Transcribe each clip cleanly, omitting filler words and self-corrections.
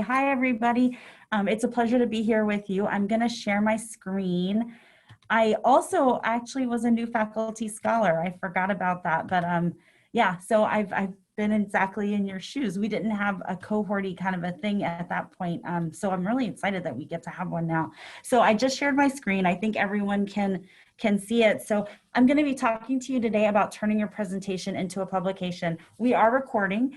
Hi, everybody. It's a pleasure to be here with you. I'm going to share my screen. I also actually was a new faculty scholar. I forgot about that, but yeah, so I've been exactly in your shoes. We didn't have a cohorty kind of a thing at that point. So I'm really excited that we get to have one now. So I just shared my screen. I think everyone can see it. So I'm going to be talking to you today about turning your presentation into a publication. We are recording.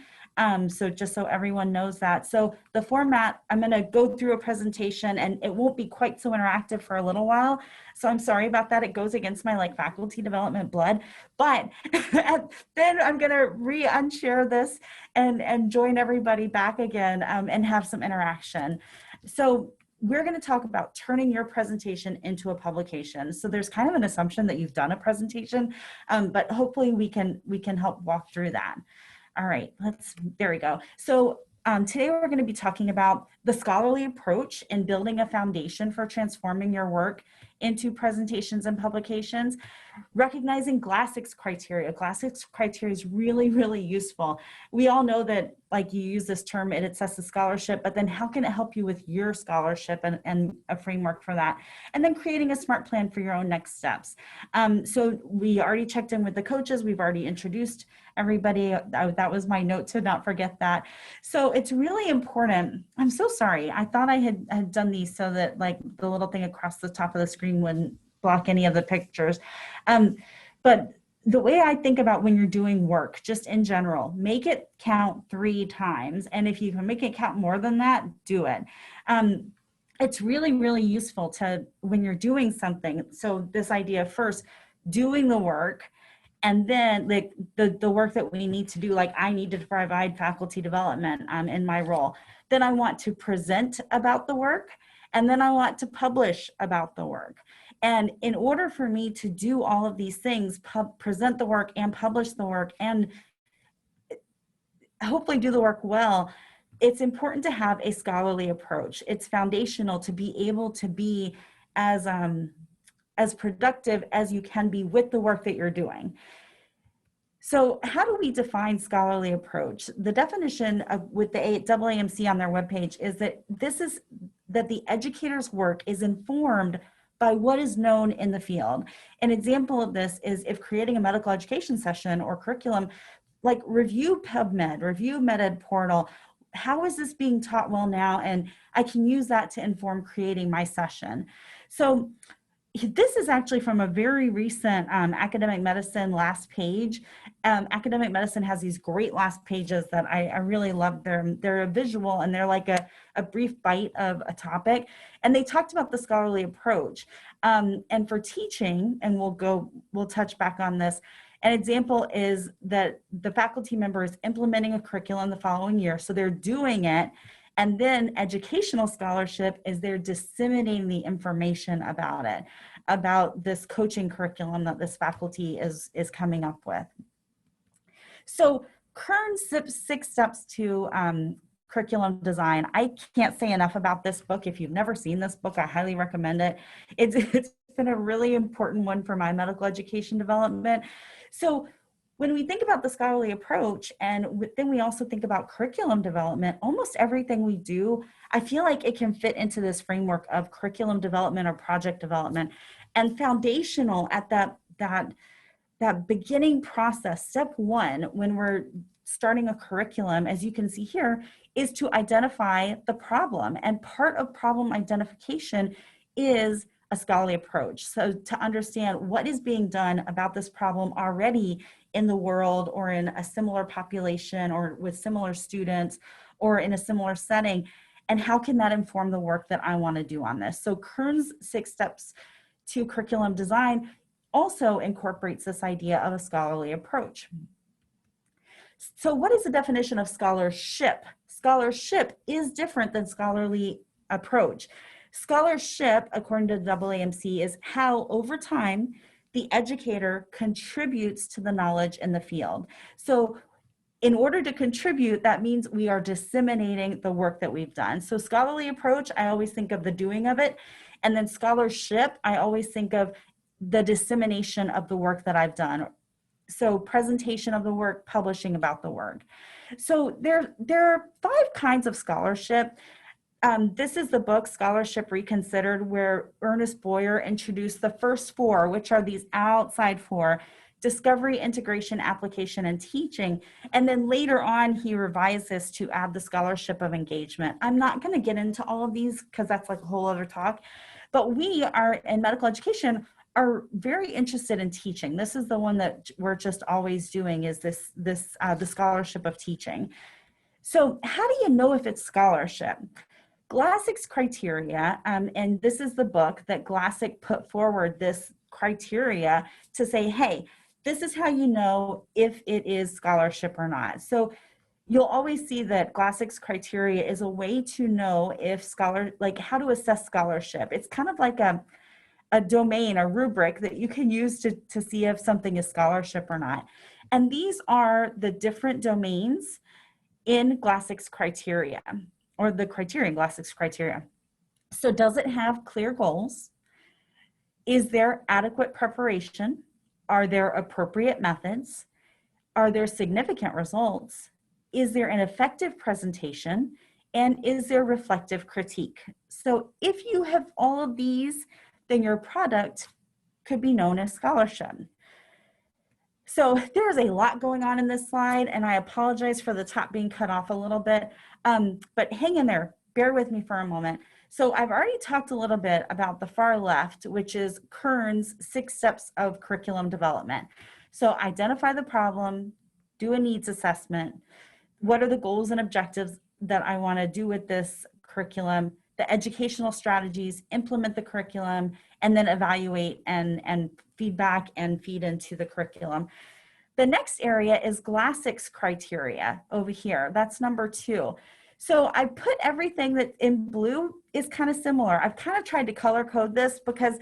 So just so everyone knows that. So the format, I'm going to go through a presentation and it won't be quite so interactive for a little while. So I'm sorry about that. It goes against my faculty development blood, but then I'm going to unshare this and join everybody back again and have some interaction. So we're going to talk about turning your presentation into a publication. So there's kind of an assumption that you've done a presentation, but hopefully we can help walk through that. All right, there we go. So today we're going to be talking about the scholarly approach in building a foundation for transforming your work into presentations and publications, recognizing Glassick's criteria. Glassick's criteria is really, really useful. We all know that you use this term, it assesses scholarship, but then how can it help you with your scholarship and a framework for that? And then creating a smart plan for your own next steps. So we already checked in with the coaches. We've already introduced everybody. That was my note to not forget that. So it's really important. I'm so sorry. I thought I had done these so that the little thing across the top of the screen wouldn't block any of the pictures. But the way I think about when you're doing work, just in general, make it count 3 times. And if you can make it count more than that, do it. It's really, really useful when you're doing something. So this idea of first doing the work, and then the work that we need to do, I need to provide faculty development in my role. Then I want to present about the work, and then I want to publish about the work. And in order for me to do all of these things, present the work and publish the work and hopefully do the work well, it's important to have a scholarly approach. It's foundational to be able to be as productive as you can be with the work that you're doing. So how do we define scholarly approach? The definition with the AAMC on their webpage is that that the educator's work is informed by what is known in the field. An example of this is if creating a medical education session or curriculum, review PubMed, review MedEd portal. How is this being taught well now? And I can use that to inform creating my session. So this is actually from a very recent academic medicine last page. Academic medicine has these great last pages that I really love. They're a visual and they're like a brief bite of a topic. And they talked about the scholarly approach. And for teaching, and we'll touch back on this, an example is that the faculty member is implementing a curriculum the following year. So they're doing it. And then educational scholarship is they're disseminating the information about it, about this coaching curriculum that this faculty is coming up with. So Kern's 6 steps to curriculum design. I can't say enough about this book. If you've never seen this book, I highly recommend it. It's been a really important one for my medical education development. So when we think about the scholarly approach, and then we also think about curriculum development, almost everything we do, I feel like it can fit into this framework of curriculum development or project development. And foundational at that beginning process, step 1, when we're starting a curriculum, as you can see here, is to identify the problem. And part of problem identification is a scholarly approach. So to understand what is being done about this problem already in the world or in a similar population or with similar students or in a similar setting, and how can that inform the work that I want to do on this? So Kern's 6 steps to curriculum design also incorporates this idea of a scholarly approach. So what is the definition of scholarship? Scholarship is different than scholarly approach. Scholarship, according to AAMC, is how over time the educator contributes to the knowledge in the field. So in order to contribute, that means we are disseminating the work that we've done. So scholarly approach, I always think of the doing of it. And then scholarship, I always think of the dissemination of the work that I've done. So presentation of the work, publishing about the work. So there are 5 kinds of scholarship. This is the book, Scholarship Reconsidered, where Ernest Boyer introduced the first 4, which are these outside 4: discovery, integration, application, and teaching. And then later on, he revised this to add the scholarship of engagement. I'm not going to get into all of these because that's like a whole other talk, but we are in medical education are very interested in teaching. This is the one that we're just always doing, is the scholarship of teaching. So how do you know if it's scholarship? Glassick's criteria, and this is the book that Glassick put forward, this criteria to say, hey, this is how you know if it is scholarship or not. So you'll always see that Glassick's criteria is a way to know if like how to assess scholarship. It's kind of like a domain, a rubric that you can use to see if something is scholarship or not. And these are the different domains in Glassick's criteria, or the criteria in Glassick's criteria. So does it have clear goals? Is there adequate preparation? Are there appropriate methods? Are there significant results? Is there an effective presentation? And is there reflective critique? So if you have all of these, then your product could be known as scholarship. So there's a lot going on in this slide, and I apologize for the top being cut off a little bit, but hang in there, bear with me for a moment. So I've already talked a little bit about the far left, which is Kern's 6 steps of curriculum development. So identify the problem, do a needs assessment. What are the goals and objectives that I want to do with this curriculum? The educational strategies, implement the curriculum, and then evaluate and feedback and feed into the curriculum. The next area is Glassick's criteria over here. That's number 2. So I put everything that in blue is kind of similar. I've kind of tried to color code this because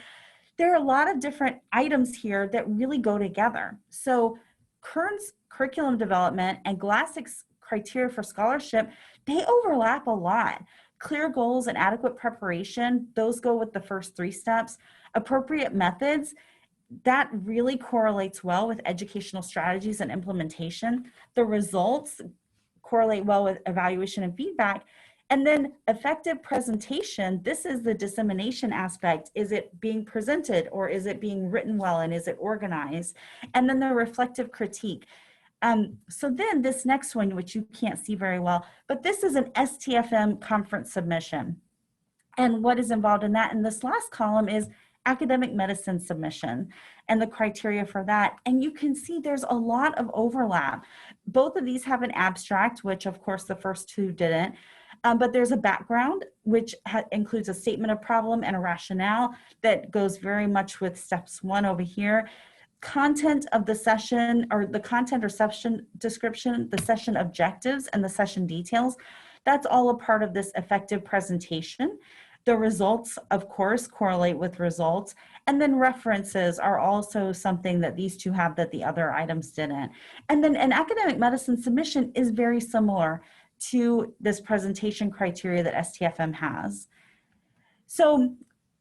there are a lot of different items here that really go together. So Kern's curriculum development and Glassick's criteria for scholarship, they overlap a lot. Clear goals and adequate preparation, those go with the first 3 steps. Appropriate methods, that really correlates well with educational strategies and implementation. The results correlate well with evaluation and feedback. And then effective presentation, this is the dissemination aspect. Is it being presented, or is it being written well, and is it organized? And then the reflective critique. So then this next one, which you can't see very well, but this is an STFM conference submission. And what is involved in that? And this last column is academic medicine submission and the criteria for that. And you can see there's a lot of overlap. Both of these have an abstract, which of course the first 2 didn't. But there's a background, which includes a statement of problem and a rationale that goes very much with steps 1 over here. Content of the session, or the content or session description, the session objectives, and the session details. That's all a part of this effective presentation. The results, of course, correlate with results. And then references are also something that these 2 have that the other items didn't. And then an academic medicine submission is very similar to this presentation criteria that STFM has. So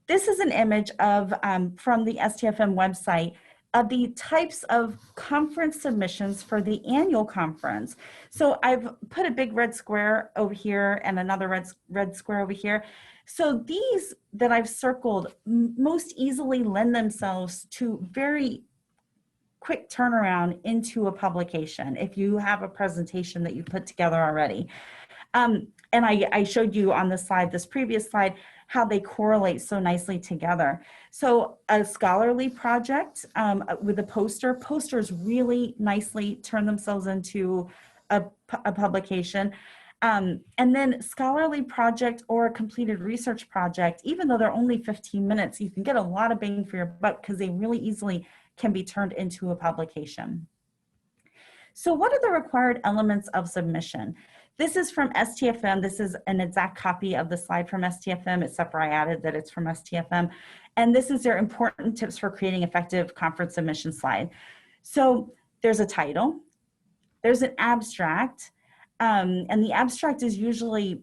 this is an image of from the STFM website of the types of conference submissions for the annual conference. So I've put a big red square over here and another red square over here. So these that I've circled most easily lend themselves to very quick turnaround into a publication if you have a presentation that you put together already. And I showed you on the slide, this previous slide, how they correlate so nicely together. So a scholarly project with a poster, posters really nicely turn themselves into a publication. And then scholarly project or a completed research project, even though they're only 15 minutes, you can get a lot of bang for your buck because they really easily can be turned into a publication. So what are the required elements of submission? This is from STFM. This is an exact copy of the slide from STFM, except for I added that it's from STFM. And this is their important tips for creating effective conference submission slide. So there's a title, there's an abstract, and the abstract is usually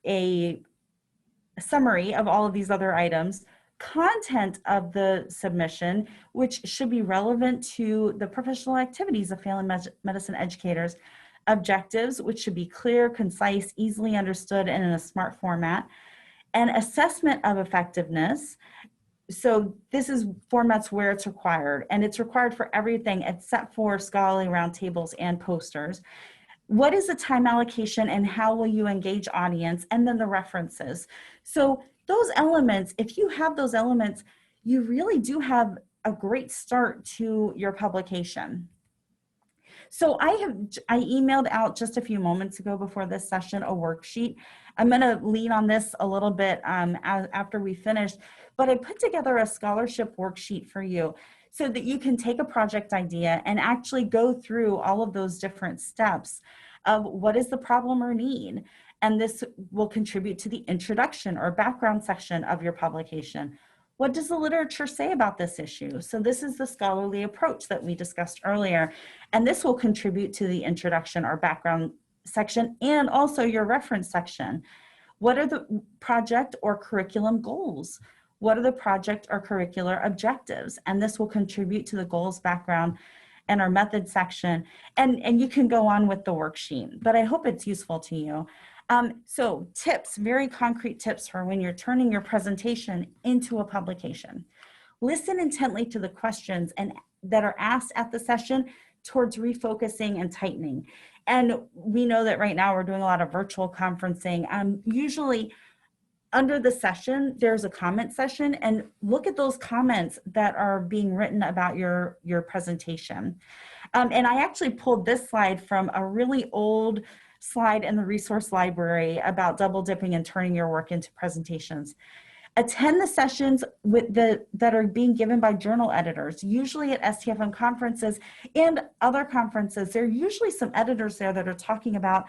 a summary of all of these other items, content of the submission, which should be relevant to the professional activities of family medicine educators, objectives, which should be clear, concise, easily understood, and in a smart format, and assessment of effectiveness. So this is formats where it's required, and it's required for everything except for scholarly roundtables and posters. What is the time allocation and how will you engage audience? And then the references. So those elements, if you have those elements, you really do have a great start to your publication. So I emailed out just a few moments ago before this session a worksheet. I'm going to lean on this a little bit after we finish, but I put together a scholarship worksheet for you so that you can take a project idea and actually go through all of those different steps of what is the problem or need. And this will contribute to the introduction or background section of your publication. What does the literature say about this issue? So this is the scholarly approach that we discussed earlier, and this will contribute to the introduction or background section and also your reference section. What are the project or curriculum goals? What are the project or curricular objectives? And this will contribute to the goals, background, and our method section. And you can go on with the worksheet, but I hope it's useful to you. So tips, very concrete tips for when you're turning your presentation into a publication. Listen intently to the questions that are asked at the session towards refocusing and tightening. And we know that right now we're doing a lot of virtual conferencing. Usually under the session, there's a comment session, and look at those comments that are being written about your presentation. And I actually pulled this slide from a really old slide in the resource library about double dipping and turning your work into presentations. Attend the sessions that are being given by journal editors, usually at STFM conferences and other conferences. There are usually some editors there that are talking about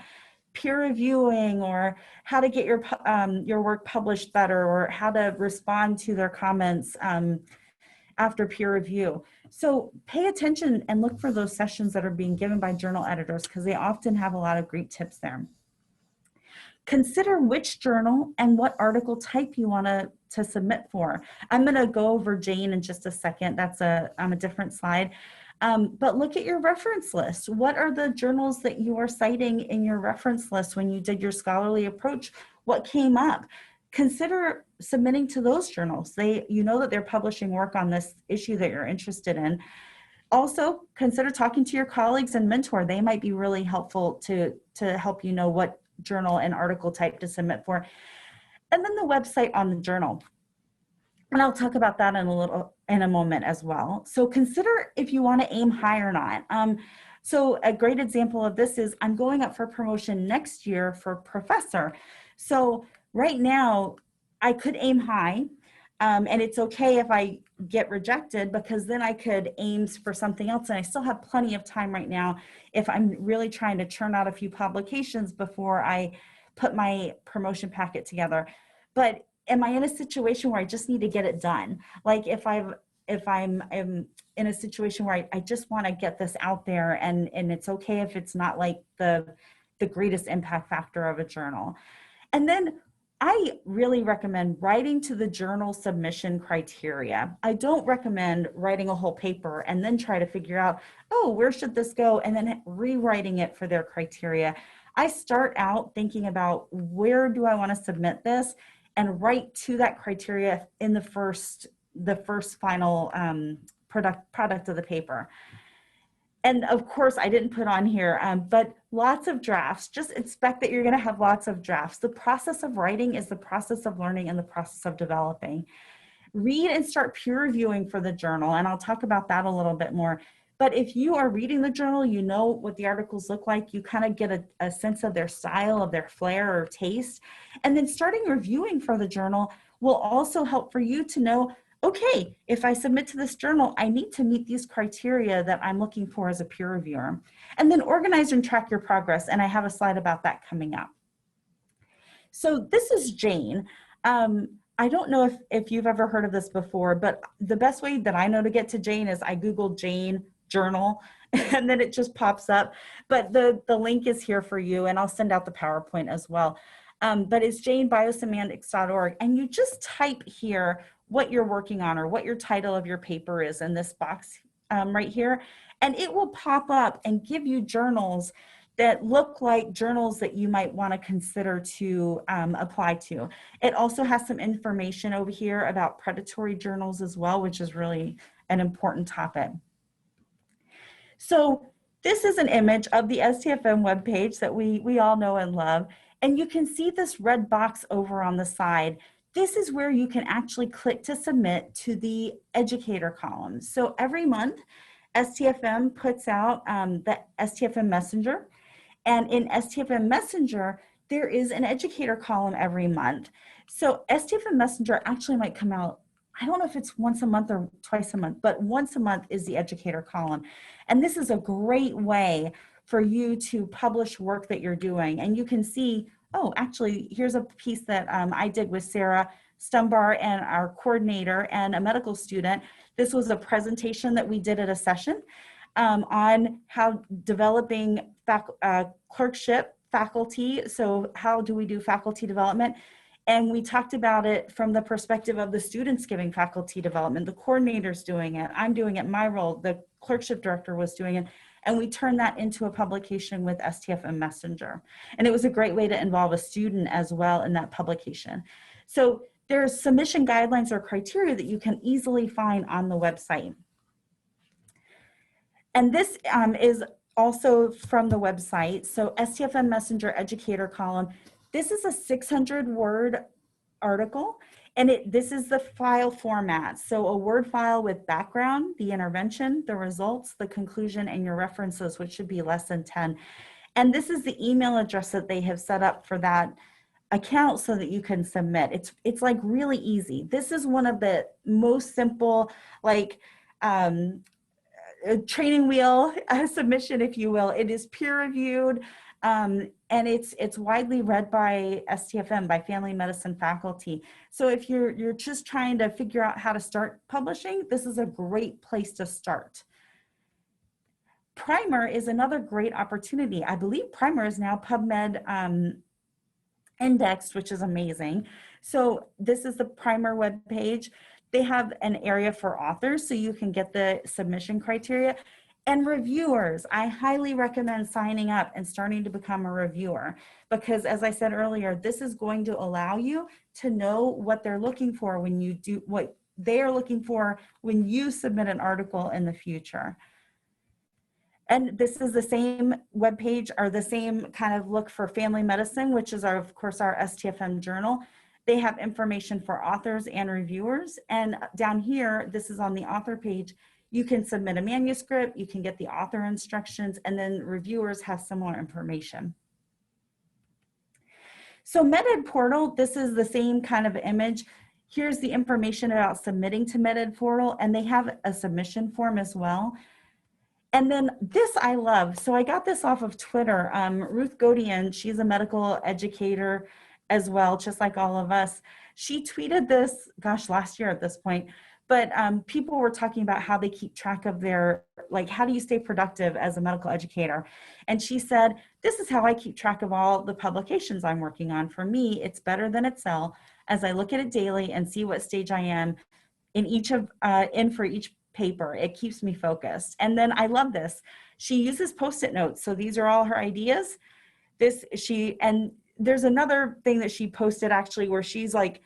peer reviewing or how to get your work published better or how to respond to their comments after peer review. So pay attention and look for those sessions that are being given by journal editors because they often have a lot of great tips there. Consider which journal and what article type you want to submit for. I'm going to go over Jane in just a second. That's on a different slide. But look at your reference list. What are the journals that you are citing in your reference list when you did your scholarly approach? What came up? Consider submitting to those journals. You know that they're publishing work on this issue that you're interested in. Also, consider talking to your colleagues and mentor. They might be really helpful to help you know what journal and article type to submit for. And then the website on the journal. And I'll talk about that in a moment as well. So consider if you want to aim high or not. So a great example of this is I'm going up for promotion next year for professor. So right now I could aim high, and it's okay if I get rejected because then I could aim for something else. And I still have plenty of time right now if I'm really trying to churn out a few publications before I put my promotion packet together. But am I in a situation where I just need to get it done? Like if I'm in a situation where I just want to get this out there and it's okay if it's not like the greatest impact factor of a journal. And then I really recommend writing to the journal submission criteria. I don't recommend writing a whole paper and then try to figure out, oh, where should this go? And then rewriting it for their criteria. I start out thinking about where do I want to submit this and write to that criteria in the first final product of the paper. And of course, I didn't put on here, but lots of drafts. Just expect that you're going to have lots of drafts. The process of writing is the process of learning and the process of developing. Read and start peer reviewing for the journal, and I'll talk about that a little bit more. But if you are reading the journal, you know what the articles look like. You kind of get a sense of their style, of their flair or taste. And then starting reviewing for the journal will also help for you to know, okay, if I submit to this journal, I need to meet these criteria that I'm looking for as a peer reviewer. And then organize and track your progress. And I have a slide about that coming up. So this is Jane. I don't know if you've ever heard of this before, but the best way that I know to get to Jane is I Googled Jane journal and then it just pops up. But the link is here for you, and I'll send out the PowerPoint as well. But it's janebiosemantics.org, and you just type here what you're working on or what your title of your paper is in this box right here, and it will pop up and give you journals that look like journals that you might want to consider to apply to. It also has some information over here about predatory journals as well, which is really an important topic. So this is an image of the STFM webpage that we all know and love. And you can see this red box over on the side. This is where you can actually click to submit to the educator column. So every month, STFM puts out the STFM Messenger. And in STFM Messenger, there is an educator column every month. So STFM Messenger actually might come out, I don't know if it's once a month or twice a month, but once a month is the educator column. And this is a great way for you to publish work that you're doing. And you can see, oh, actually, here's a piece that I did with Sarah Stumbar and our coordinator and a medical student. This was a presentation that we did at a session on how developing clerkship faculty. So how do we do faculty development? And we talked about it from the perspective of the students giving faculty development, the coordinator's doing it, I'm doing it, my role, the clerkship director was doing it. And we turned that into a publication with STFM Messenger. And it was a great way to involve a student as well in that publication. So there's submission guidelines or criteria that you can easily find on the website. And this is also from the website. So STFM Messenger Educator column. This is a 600-word article, and this is the file format. So a Word file with background, the intervention, the results, the conclusion, and your references, which should be less than 10. And this is the email address that they have set up for that account so that you can submit. It's like really easy. This is one of the most simple, like, training wheel submission, if you will. It is peer reviewed. And it's widely read by STFM, by family medicine faculty. So if you're just trying to figure out how to start publishing, this is a great place to start. Primer is another great opportunity. I believe Primer is now PubMed indexed, which is amazing. So this is the Primer webpage. They have an area for authors, so you can get the submission criteria. And reviewers, I highly recommend signing up and starting to become a reviewer, because as I said earlier, this is going to allow you to know what they're looking for when you do what they are looking for when you submit an article in the future. And this is the same webpage, or the same kind of look for family medicine, which is of course our STFM journal. They have information for authors and reviewers. And down here, this is on the author page. You can submit a manuscript, you can get the author instructions, and then reviewers have similar information. So MedEd Portal, this is the same kind of image. Here's the information about submitting to MedEd Portal, and they have a submission form as well. And then this I love. So I got this off of Twitter. Ruth Godian, she's a medical educator as well, just like all of us. She tweeted this, gosh, last year at this point, but people were talking about how they keep track of their, like, how do you stay productive as a medical educator? And she said, this is how I keep track of all the publications I'm working on. For me, it's better than Excel, as I look at it daily and see what stage I am in for each paper. It keeps me focused. And then I love this. She uses Post-it notes. So these are all her ideas. And there's another thing that she posted actually where she's like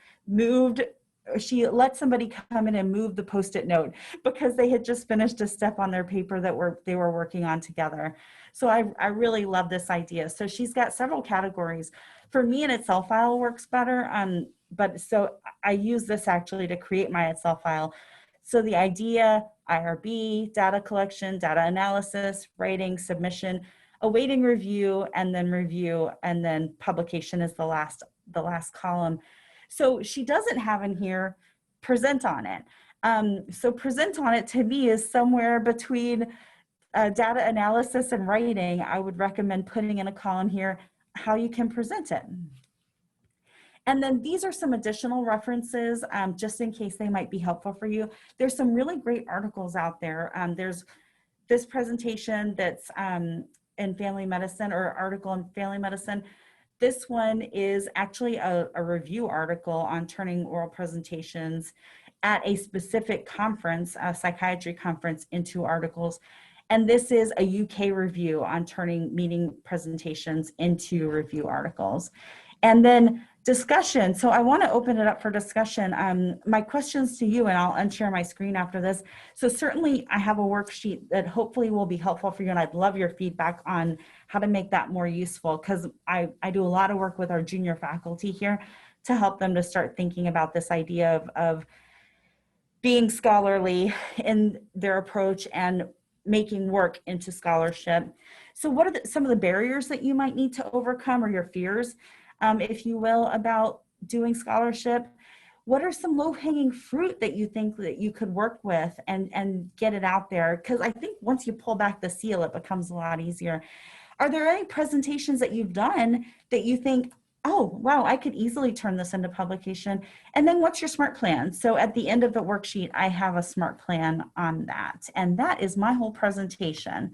she let somebody come in and move the Post-it note because they had just finished a step on their paper that they were working on together. So I really love this idea. So she's got several categories. For me, an Excel file works better, but so I use this actually to create my Excel file. So the idea, IRB, data collection, data analysis, writing, submission, awaiting review, and then publication is the last column. So she doesn't have in here present on it. So present on it to me is somewhere between data analysis and writing. I would recommend putting in a column here how you can present it. And then these are some additional references just in case they might be helpful for you. There's some really great articles out there. There's this presentation that's in family medicine, or article in family medicine. This one is actually a review article on turning oral presentations at a specific conference, a psychiatry conference, into articles. And this is a UK review on turning meeting presentations into review articles. And then discussion. So I want to open it up for discussion. My questions to you, and I'll unshare my screen after this. So certainly I have a worksheet that hopefully will be helpful for you, and I'd love your feedback on how to make that more useful, because I do a lot of work with our junior faculty here to help them to start thinking about this idea of being scholarly in their approach and making work into scholarship. So what are some of the barriers that you might need to overcome, or your fears, if you will, about doing scholarship? What are some low-hanging fruit that you think that you could work with and get it out there? Because I think once you pull back the seal, it becomes a lot easier. Are there any presentations that you've done that you think, oh, wow, I could easily turn this into publication? And then what's your SMART plan? So at the end of the worksheet, I have a SMART plan on that. And that is my whole presentation.